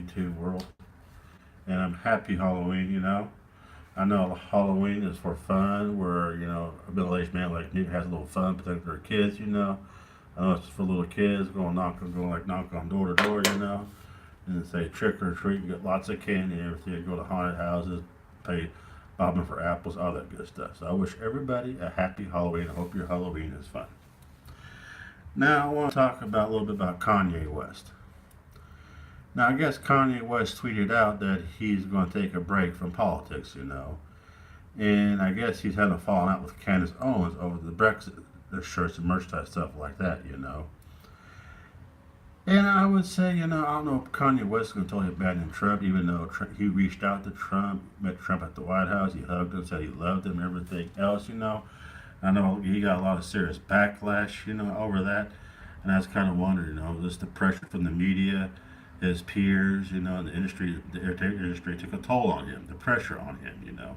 YouTube world, and I'm happy Halloween. I know Halloween is for fun, where a middle-aged man like me has a little fun protecting their kids. I know it's for little kids going knock on door to door. And say trick or treat, get lots of candy and everything. Go to haunted houses, pay bobbing for apples, all that good stuff. So I wish everybody a happy Halloween. I hope your Halloween is fun. Now I want to talk about a little bit about Kanye West. Now I guess Kanye West tweeted out that he's going to take a break from politics. And I guess he's having a falling out with Candace Owens over the Brexit shirts and merchandise stuff like that. And I would say, I don't know if Kanye West is going to totally abandon Trump, even though he reached out to Trump, met Trump at the White House, he hugged him, said he loved him, everything else. I know he got a lot of serious backlash, over that. And I was kind of wondering, just the pressure from the media, his peers, and the industry, the entertainment industry took a toll on him, the pressure on him.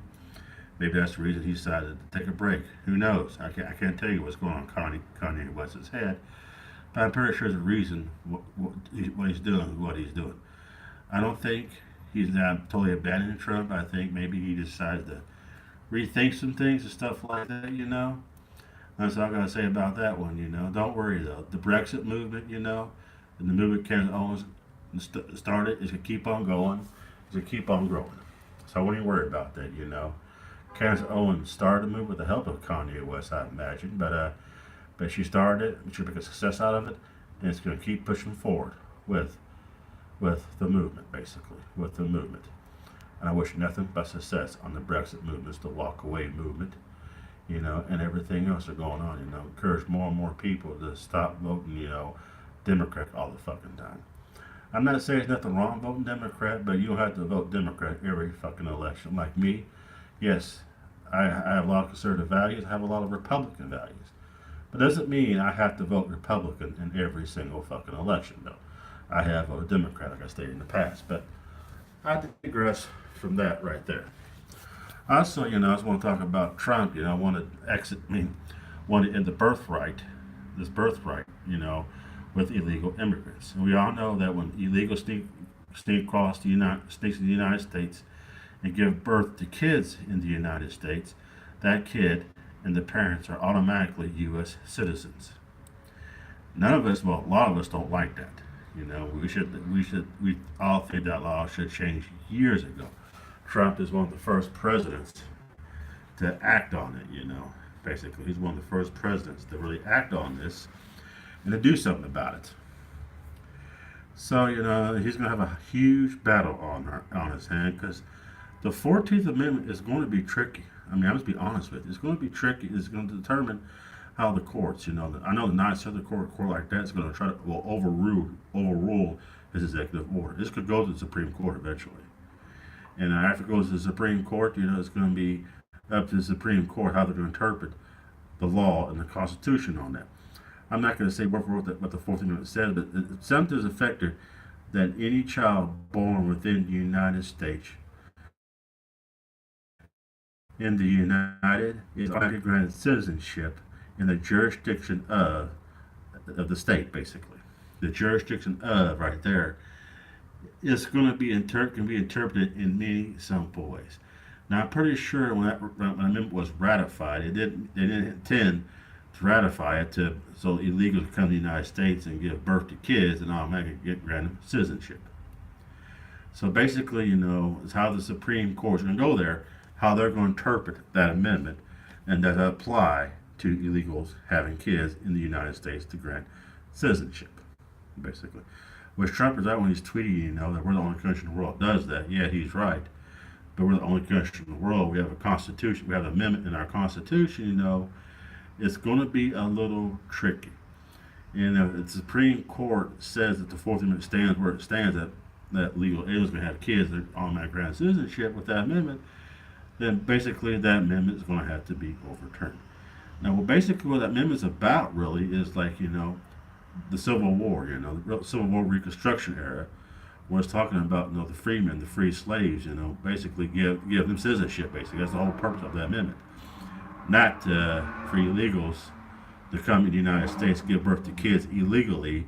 Maybe that's the reason he decided to take a break. Who knows? I can't tell you what's going on in Kanye West's head. But I'm pretty sure there's a reason what he's doing, what he's doing. I don't think he's not totally abandoning Trump. I think maybe he decided to rethink some things and stuff like that. That's all I gotta say about that one. Don't worry though. The Brexit movement, and the movement Candace Owens started is gonna keep on going. It's gonna keep on growing. So I wouldn't worry about that. Candace Owens started the movement with the help of Kanye West, I imagine, but she started it, she make a success out of it, and it's going to keep pushing forward with the movement, basically, with the movement. And I wish nothing but success on the Brexit movement, the walk away movement, and everything else are going on. Encourage more and more people to stop voting, Democrat all the fucking time. I'm not saying there's nothing wrong voting Democrat, but you don't have to vote Democrat every fucking election. Like me, yes, I have a lot of conservative values. I have a lot of Republican values. But doesn't mean I have to vote Republican in every single fucking election, though. I have voted Democrat, like I stated in the past. But I digress from that right there. Also, I just want to talk about Trump. I want to want to end this birthright, with illegal immigrants. And we all know that when illegal sneak across sneaks in the United States and give birth to kids in the United States, that kid and the parents are automatically U.S. citizens. None of us, well, a lot of us don't like that. We all think that law should change years ago. Trump is one of the first presidents to act on it. Basically, he's one of the first presidents to really act on this and to do something about it. So, he's going to have a huge battle on his hand because the 14th Amendment is going to be tricky. I mean, I must be honest with you. It's going to be tricky. It's going to determine how the courts, I know the Ninth Circuit Court like that is going to try to overrule his executive order. This could go to the Supreme Court eventually. And after it goes to the Supreme Court, it's going to be up to the Supreme Court how they're going to interpret the law and the Constitution on that. I'm not going to say word for word what the 14th Amendment says, but something is affected that any child born within the United States in the United is automatically granted citizenship in the jurisdiction of the state, basically. The jurisdiction of right there is going to be can be interpreted in many simple ways. Now I'm pretty sure when that amendment was ratified, they didn't intend to ratify it so illegals come to the United States and give birth to kids and automatically get granted citizenship. So basically, it's how the Supreme Court is going to go there, how they're going to interpret that amendment, and that apply to illegals having kids in the United States to grant citizenship, basically. Which Trump is out when he's tweeting, that we're the only country in the world that does that. Yeah, he's right. But we're the only country in the world. We have a constitution. We have an amendment in our constitution, It's going to be a little tricky. And if the Supreme Court says that the 14th Amendment stands where it stands, that legal aliens can have kids that are automatic granted citizenship with that amendment, then basically that amendment is going to have to be overturned. Now, basically what that amendment is about really is the Civil War, the Civil War Reconstruction era, where it's talking about, the freemen, the free slaves, basically give them citizenship, basically. That's the whole purpose of that amendment. Not for illegals to come to the United States, give birth to kids illegally,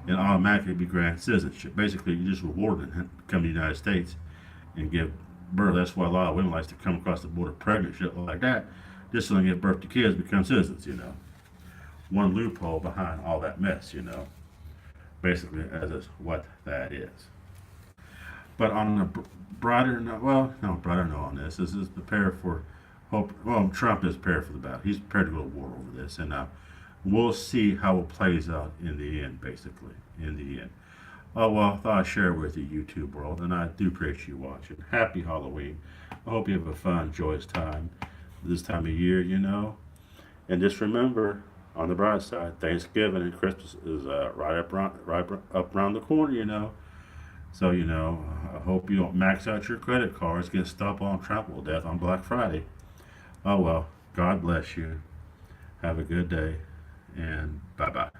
and automatically be granted citizenship. Basically, you just rewarded him to come to the United States and give birth. That's why a lot of women like to come across the border pregnant, shit like that, just so they give birth to kids, become citizens. One loophole behind all that mess. Basically, as is what that is. But on the broader note, well, no, broader note on this. This is prepared for hope. Well, Trump is prepared for the battle. He's prepared to go to war over this, and we'll see how it plays out in the end. Basically, in the end. Oh well, I thought I'd share it with the YouTube world, and I do appreciate you watching. Happy Halloween. I hope you have a fun, joyous time this time of year. And just remember, on the bright side, Thanksgiving and Christmas is right up around the corner. So I hope you don't max out your credit cards, get stopped on trample to death on Black Friday. Oh well, God bless you. Have a good day, and bye bye.